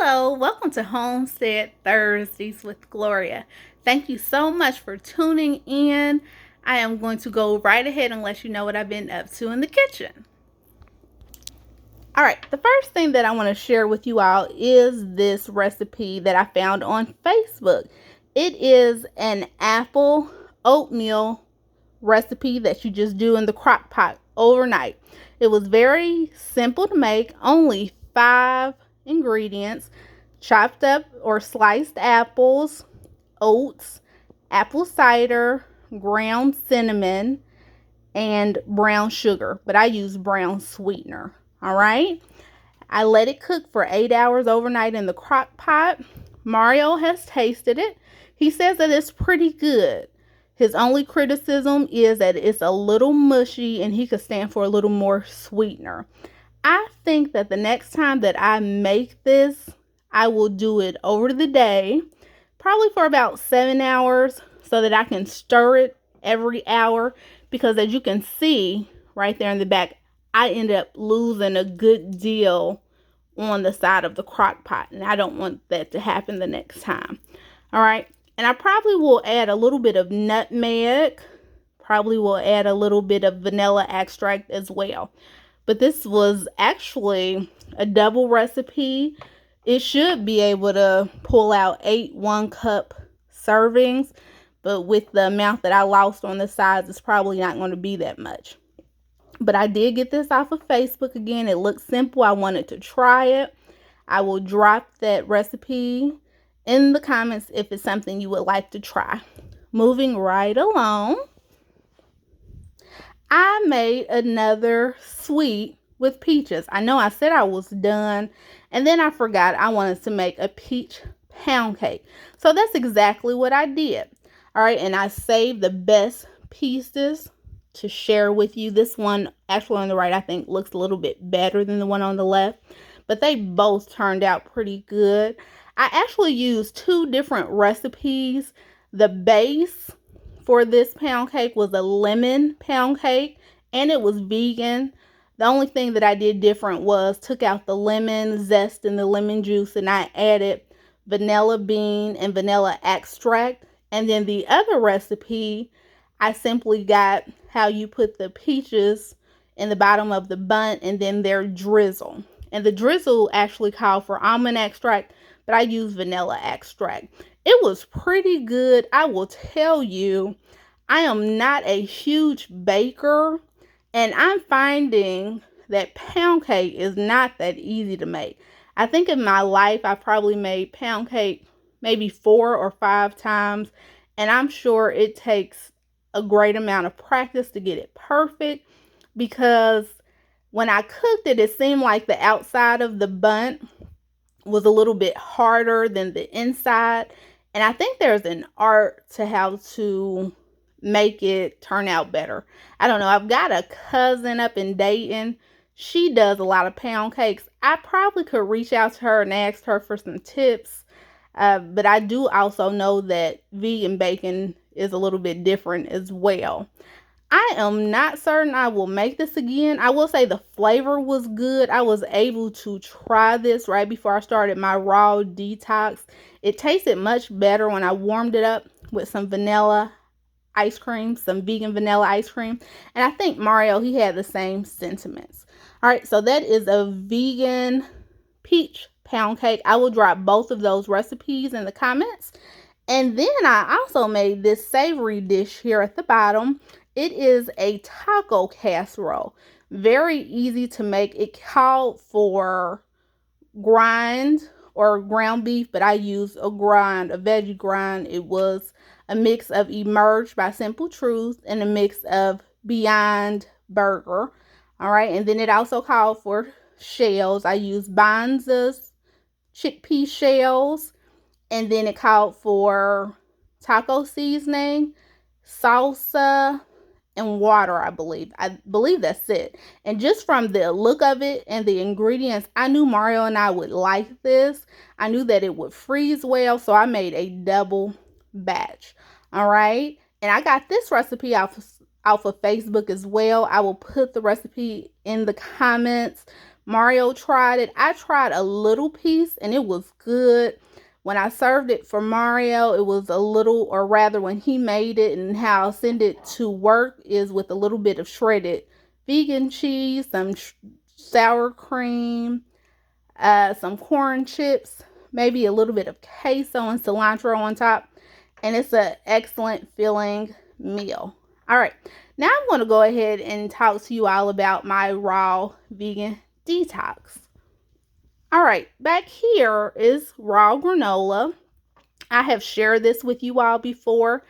Hello, welcome to Homestead Thursdays with Gloria. Thank you so much for tuning in. I am going to go right ahead and let you know what I've been up to in the kitchen. All right, the first thing that I want to share with you all is this recipe that I found on Facebook. It is an apple oatmeal recipe that you just do in the crock pot overnight. It was very simple to make, only 5 ingredients: chopped up or sliced apples, oats, apple cider, ground cinnamon, and brown sugar. But I use brown sweetener. All right. I let it cook for 8 hours overnight in the crock pot. Mario has tasted it. He says that it's pretty good. His only criticism is that it's a little mushy and he could stand for a little more sweetener. I think that the next time that I make this, I will do it over the day, probably for about 7 hours, so that I can stir it every hour. Because as you can see right there in the back, I ended up losing a good deal on the side of the crock pot, and I don't want that to happen the next time. All right. And I probably will add a little bit of nutmeg. Probably will add a little bit of vanilla extract as well. But this was actually a double recipe. It should be able to pull out 8 1-cup servings. But with the amount that I lost on the sides, it's probably not going to be that much. But I did get this off of Facebook again. It looks simple. I wanted to try it. I will drop that recipe in the comments if it's something you would like to try. Moving right along, I made another sweet with peaches. I know I said I was done, and then I forgot I wanted to make a peach pound cake. So that's exactly what I did. All right, and I saved the best pieces to share with you. This one, actually on the right, I think looks a little bit better than the one on the left, but they both turned out pretty good. I actually used 2 different recipes. The base for this pound cake was a lemon pound cake, and it was vegan. The only thing that I did different was took out the lemon zest and the lemon juice, and I added vanilla bean and vanilla extract. And then the other recipe, I simply got how you put the peaches in the bottom of the bun and then their drizzle. And the drizzle actually called for almond extract, but I used vanilla extract. It was pretty good. I will tell you, I am not a huge baker, and I'm finding that pound cake is not that easy to make. I think in my life, I probably made pound cake maybe 4 or 5 times, and I'm sure it takes a great amount of practice to get it perfect, because when I cooked it, it seemed like the outside of the bun was a little bit harder than the inside. And I think there's an art to how to make it turn out better. I don't know. I've got a cousin up in Dayton. She does a lot of pound cakes. I probably could reach out to her and ask her for some tips. But I do also know that vegan bacon is a little bit different as well. I am not certain I will make this again. I will say the flavor was good. I was able to try this right before I started my raw detox. It tasted much better when I warmed it up with some vanilla ice cream, some vegan vanilla ice cream. And I think Mario, he had the same sentiments. All right, so that is a vegan peach pound cake. I will drop both of those recipes in the comments. And then I also made this savory dish here at the bottom. It is a taco casserole. Very easy to make. It called for grind or ground beef, but I used a veggie grind. It was a mix of Emerge by Simple Truth and a mix of Beyond Burger. All right, and then it also called for shells. I used Banza's chickpea shells, and then it called for taco seasoning, salsa, and water, I believe. I believe that's it. And just from the look of it and the ingredients, I knew Mario and I would like this. I knew that it would freeze well, so I made a double batch. All right. And I got this recipe off of Facebook as well. I will put the recipe in the comments. Mario tried it. I tried a little piece and it was good. When I served it for Mario, it was a little, or rather when he made it, and how I'll send it to work is with a little bit of shredded vegan cheese, some sour cream, some corn chips, maybe a little bit of queso and cilantro on top. And it's an excellent filling meal. All right, now I'm going to go ahead and talk to you all about my raw vegan detox. All right, back here is raw granola. I have shared this with you all before.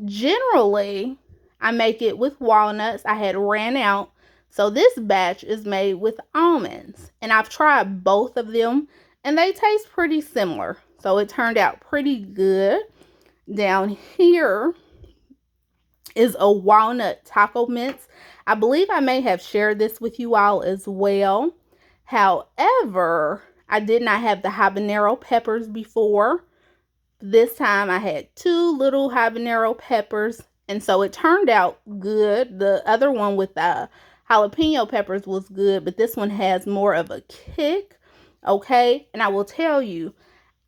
Generally, I make it with walnuts. I had ran out. So this batch is made with almonds. And I've tried both of them and they taste pretty similar. So it turned out pretty good. Down here is a walnut taco mince. I believe I may have shared this with you all as well. However, I did not have the habanero peppers before. This time I had 2 little habanero peppers, and so it turned out good. The other one with the jalapeno peppers was good, but this one has more of a kick, okay? And I will tell you,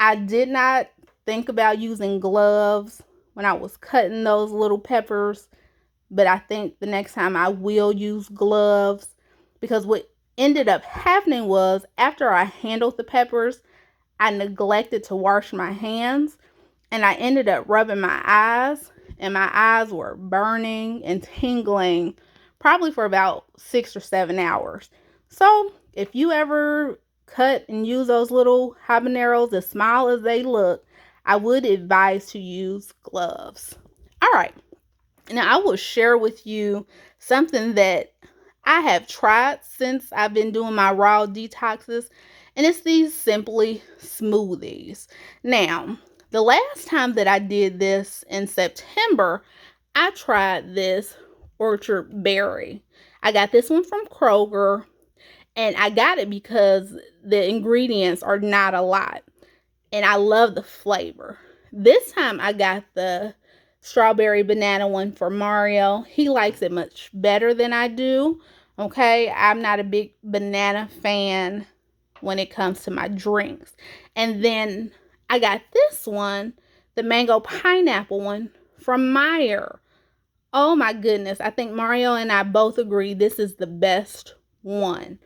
I did not think about using gloves when I was cutting those little peppers, but I think the next time I will use gloves, because what ended up happening was after I handled the peppers, I neglected to wash my hands and I ended up rubbing my eyes, and my eyes were burning and tingling probably for about 6 or 7 hours. So if you ever cut and use those little habaneros, as small as they look, I would advise to use gloves. All right, now I will share with you something that I have tried since I've been doing my raw detoxes, and it's these Simply smoothies. Now, the last time that I did this in September, I tried this Orchard Berry. I got this one from Kroger, and I got it because the ingredients are not a lot, and I love the flavor. This time I got the strawberry banana one for Mario. He likes it much better than I do. Okay, I'm not a big banana fan when it comes to my drinks. And then I got this one, the mango pineapple one from Meyer. Oh my goodness, I think Mario and I both agree this is the best one.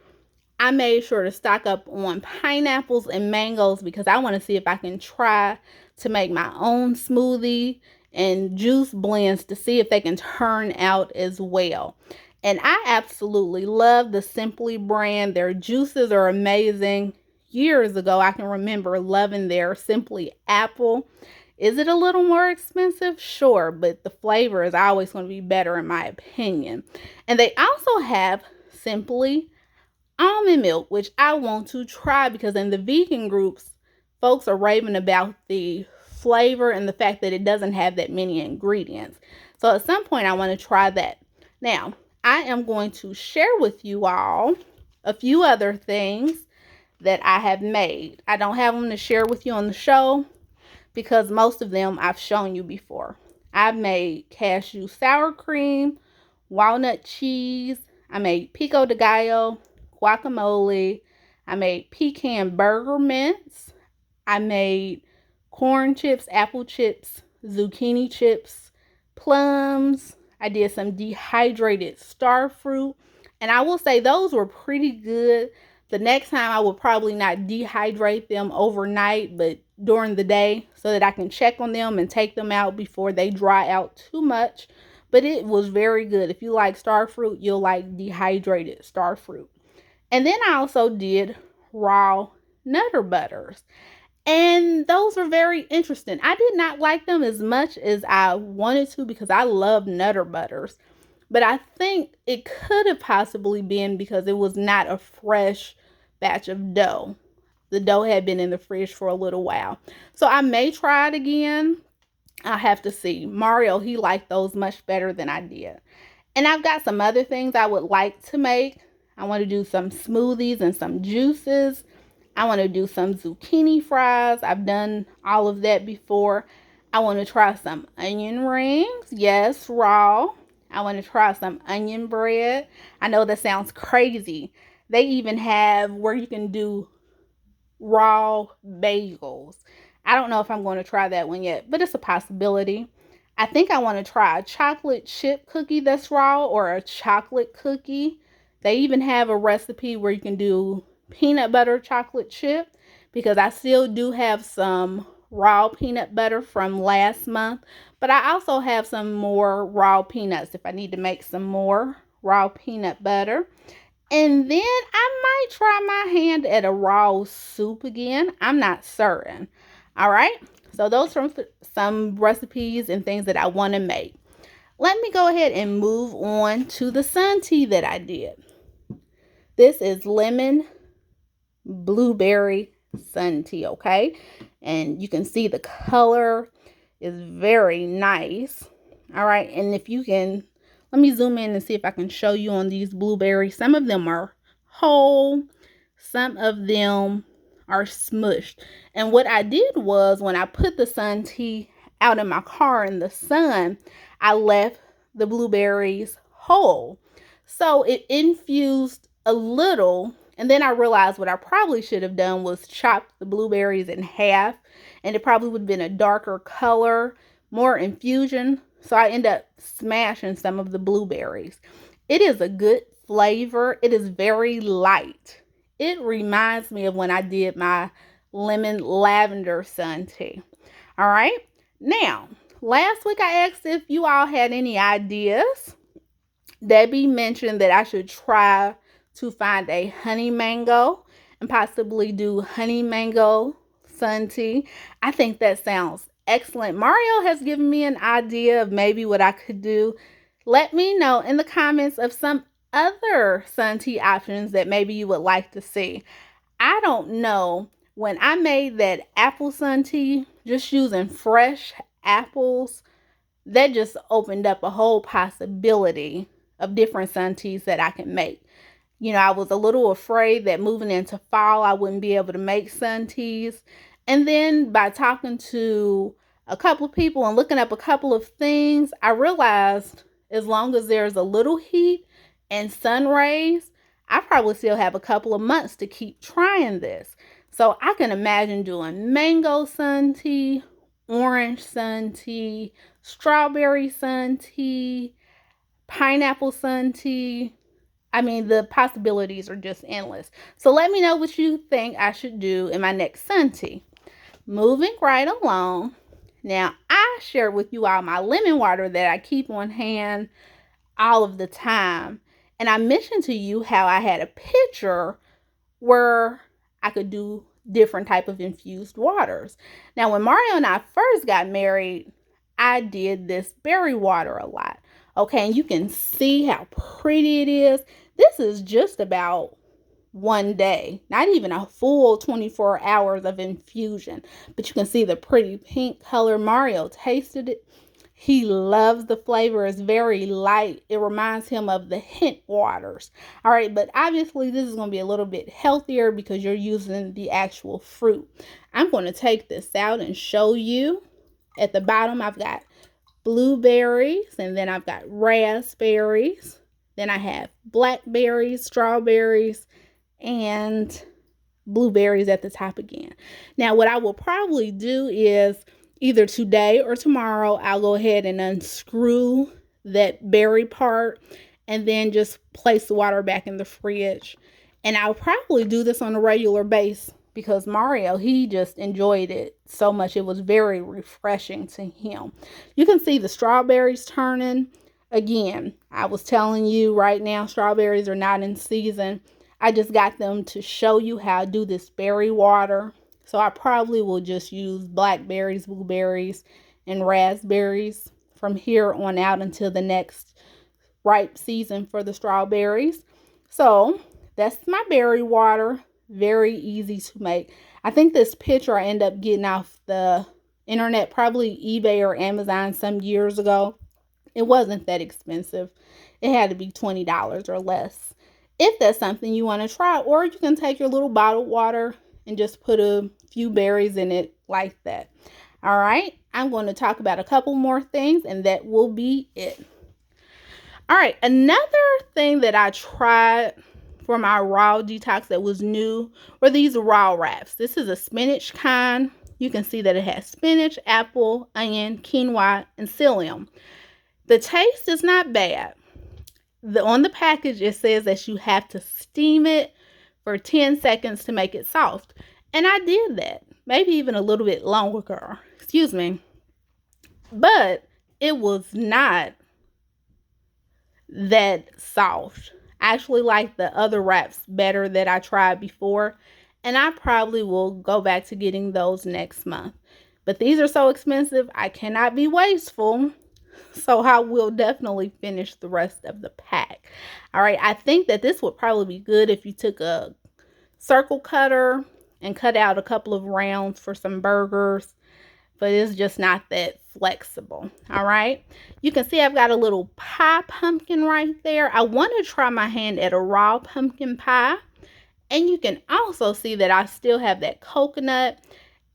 I made sure to stock up on pineapples and mangoes because I want to see if I can try to make my own smoothie and juice blends to see if they can turn out as well. And I absolutely love the Simply brand. Their juices are amazing. Years ago, I can remember loving their Simply Apple. Is it a little more expensive? Sure, but the flavor is always going to be better in my opinion. And they also have Simply Almond Milk, which I want to try because in the vegan groups, folks are raving about the flavor and the fact that it doesn't have that many ingredients. So at some point, I want to try that. Now, I am going to share with you all a few other things that I have made. I don't have them to share with you on the show because most of them I've shown you before. I've made cashew sour cream, walnut cheese. I made pico de gallo, guacamole. I made pecan burger mince. I made corn chips, apple chips, zucchini chips, plums. I did some dehydrated star fruit. And I will say those were pretty good. The next time I will probably not dehydrate them overnight, but during the day so that I can check on them and take them out before they dry out too much. But it was very good. If you like star fruit, you'll like dehydrated star fruit. And then I also did raw Nutter Butters. And those were very interesting. I did not like them as much as I wanted to because I love Nutter Butters. But I think it could have possibly been because it was not a fresh batch of dough. The dough had been in the fridge for a little while. So I may try it again. I have to see. Mario, he liked those much better than I did. And I've got some other things I would like to make. I want to do some smoothies and some juices. I want to do some zucchini fries. I've done all of that before. I want to try some onion rings. Yes, raw. I want to try some onion bread. I know that sounds crazy. They even have where you can do raw bagels. I don't know if I'm going to try that one yet, but it's a possibility. I think I want to try a chocolate chip cookie that's raw or a chocolate cookie. They even have a recipe where you can do peanut butter chocolate chip because I still do have some raw peanut butter from last month, but I also have some more raw peanuts if I need to make some more raw peanut butter. And then I might try my hand at a raw soup again. I'm not certain. All right. So those are some recipes and things that I want to make. Let me go ahead and move on to the sun tea that I did. This is lemon blueberry sun tea, okay? And you can see the color is very nice. All right. And if you can, let me zoom in and see if I can show you on these blueberries. Some of them are whole. Some of them are smushed. And what I did was when I put the sun tea out in my car in the sun, I left the blueberries whole. So it infused a little. And then I realized what I probably should have done was chop the blueberries in half. And it probably would have been a darker color, more infusion. So I end up smashing some of the blueberries. It is a good flavor. It is very light. It reminds me of when I did my lemon lavender sun tea. All right. Now, last week I asked if you all had any ideas. Debbie mentioned that I should try to find a honey mango and possibly do honey mango sun tea. I think that sounds excellent. Mario has given me an idea of maybe what I could do. Let me know in the comments of some other sun tea options that maybe you would like to see. I don't know. When I made that apple sun tea, just using fresh apples, that just opened up a whole possibility of different sun teas that I can make. You know, I was a little afraid that moving into fall, I wouldn't be able to make sun teas. And then by talking to a couple of people and looking up a couple of things, I realized as long as there's a little heat and sun rays, I probably still have a couple of months to keep trying this. So I can imagine doing mango sun tea, orange sun tea, strawberry sun tea, pineapple sun tea. I mean, the possibilities are just endless. So let me know what you think I should do in my next sun tea. Moving right along. Now, I shared with you all my lemon water that I keep on hand all of the time. And I mentioned to you how I had a pitcher where I could do different type of infused waters. Now, when Mario and I first got married, I did this berry water a lot. Okay, and you can see how pretty it is. This is just about one day, not even a full 24 hours of infusion, but you can see the pretty pink color. Mario tasted it. He loves the flavor. It's very light. It reminds him of the hint waters. All right, but obviously this is going to be a little bit healthier because you're using the actual fruit. I'm going to take this out and show you. At the bottom, I've got blueberries, and then I've got raspberries. Then I have blackberries, strawberries, and blueberries at the top again. Now, what I will probably do is either today or tomorrow, I'll go ahead and unscrew that berry part and then just place the water back in the fridge. And I'll probably do this on a regular basis because Mario, he just enjoyed it so much. It was very refreshing to him. You can see the strawberries turning. Again, I was telling you right now, strawberries are not in season. I just got them to show you how I do this berry water. So I probably will just use blackberries, blueberries, and raspberries from here on out until the next ripe season for the strawberries. So that's my berry water. Very easy to make. I think this picture I end up getting off the internet, probably eBay or Amazon some years ago. It wasn't that expensive. It had to be $20 or less. If that's something you want to try, or you can take your little bottled water and just put a few berries in it like that. All right, I'm going to talk about a couple more things and that will be it. All right, another thing that I tried for my raw detox that was new were these raw wraps. This is a spinach kind. You can see that it has spinach, apple, onion, quinoa, and psyllium. The taste is not bad. On the package, it says that you have to steam it for 10 seconds to make it soft. And I did that. Maybe even a little bit longer. Excuse me. But it was not that soft. I actually like the other wraps better that I tried before. And I probably will go back to getting those next month. But these are so expensive, I cannot be wasteful. So I will definitely finish the rest of the pack. All right, I think that this would probably be good if you took a circle cutter and cut out a couple of rounds for some burgers, but it's just not that flexible. All right, you can see I've got a little pie pumpkin right there. I want to try my hand at a raw pumpkin pie, and you can also see that I still have that coconut,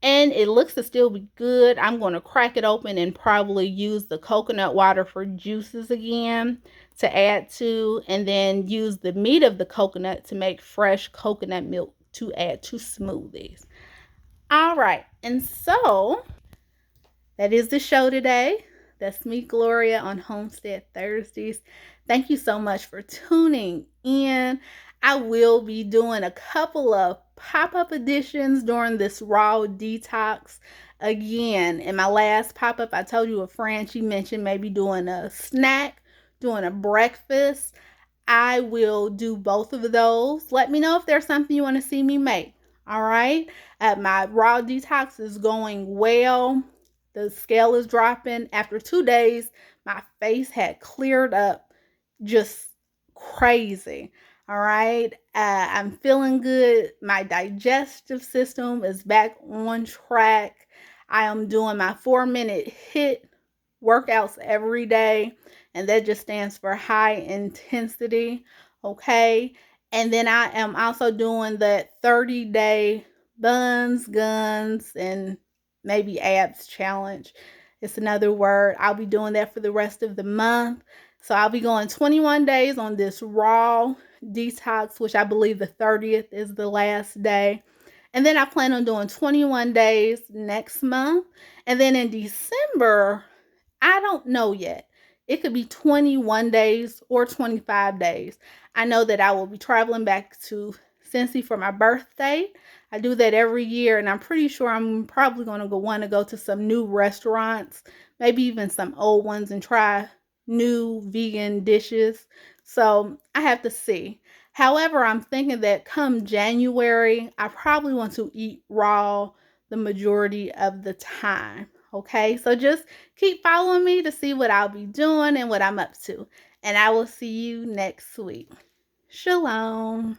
and it looks to still be good. I'm going to crack it open and probably use the coconut water for juices again to add to, and then use the meat of the coconut to make fresh coconut milk to add to smoothies. All right, and so that is the show today. That's me, Gloria, on Homestead Thursdays. Thank you so much for tuning in. I will be doing a couple of pop-up editions during this raw detox. Again, in my last pop-up, I told you a friend, she mentioned maybe doing a snack, doing a breakfast. I will do both of those. Let me know if there's something you want to see me make. All right. My raw detox is going well. The scale is dropping. After 2 days, my face had cleared up just crazy. All right. I'm feeling good. My digestive system is back on track. I am doing my 4-minute HIIT workouts every day, and that just stands for high intensity. Okay. And then I am also doing that 30-day buns, guns, and maybe abs challenge. It's another word. I'll be doing that for the rest of the month. So I'll be going 21 days on this raw detox, which I believe the 30th is the last day. And then I plan on doing 21 days next month. And then in December, I don't know yet. It could be 21 days or 25 days. I know that I will be traveling back to Cincy for my birthday. I do that every year, and I'm pretty sure I'm probably going to want to go to some new restaurants, maybe even some old ones, and try new vegan dishes. So I have to see. However, I'm thinking that come January, I probably want to eat raw the majority of the time. Okay, so just keep following me to see what I'll be doing and what I'm up to. And I will see you next week. Shalom.